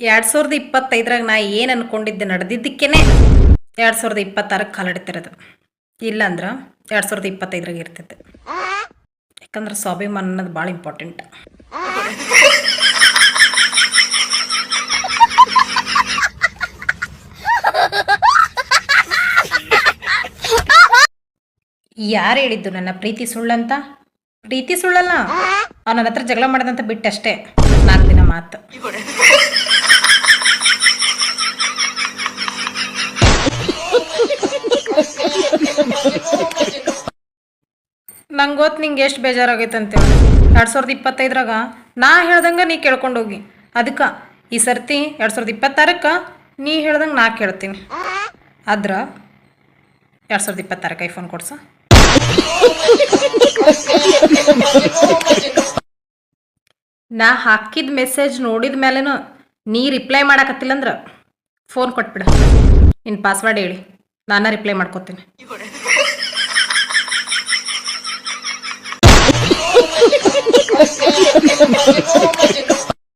2025ರಾಗ ನಾ ಏನು ಅನ್ಕೊಂಡಿದ್ದೆ ನಡೆದಿದ್ದಕ್ಕೇನೆ 2026ಕ್ಕೆ ಕಾಲಿಡ್ತಿರೋದು. ಇಲ್ಲಾಂದ್ರೆ 2025ರಾಗ ಇರ್ತಿದ್ದೆ. ಯಾಕಂದ್ರೆ ಸ್ವಾಭಿಮಾನ ಅನ್ನೋದು ಭಾಳ ಇಂಪಾರ್ಟೆಂಟ್. ಯಾರು ಹೇಳಿದ್ದು ನನ್ನ ಪ್ರೀತಿ ಸುಳ್ಳಂತ? ಪ್ರೀತಿ ಸುಳ್ಳಲ್ಲ, ಅವ್ನು ನನ್ನ ಹತ್ರ ಜಗಳ ಮಾಡದಂತ ಬಿಟ್ಟಷ್ಟೇ 4 ದಿನ ಮಾತು. ನಂಗೆ ಗೊತ್ತು ನಿಂಗೆ ಎಷ್ಟು ಬೇಜಾರಾಗೈತೆ ಅಂತೇಳಿ. 2025ರಾಗ ನಾ ಹೇಳ್ದಂಗೆ ನೀ ಕೇಳ್ಕೊಂಡೋಗಿ. ಅದಕ್ಕೆ ಈ ಸರ್ತಿ 2026ಕ್ಕೆ ನೀ ಹೇಳ್ದಂಗೆ ನಾ ಕೇಳ್ತೀನಿ. ಆದ್ರೆ 2026ಕ್ಕೆ ಐಫೋನ್ ಕೊಡ್ಸ. ನಾ ಹಾಕಿದ ಮೆಸೇಜ್ ನೋಡಿದ ಮೇಲೇನು ನೀ ರಿಪ್ಲೈ ಮಾಡಕತ್ತಿಲ್ಲ ಅಂದ್ರೆ ಫೋನ್ ಕೊಟ್ಬಿಡ. ನಿನ್ನ ಪಾಸ್ವರ್ಡ್ ಹೇಳಿ, ನಾನು ರಿಪ್ಲೈ ಮಾಡ್ಕೋತೀನಿ.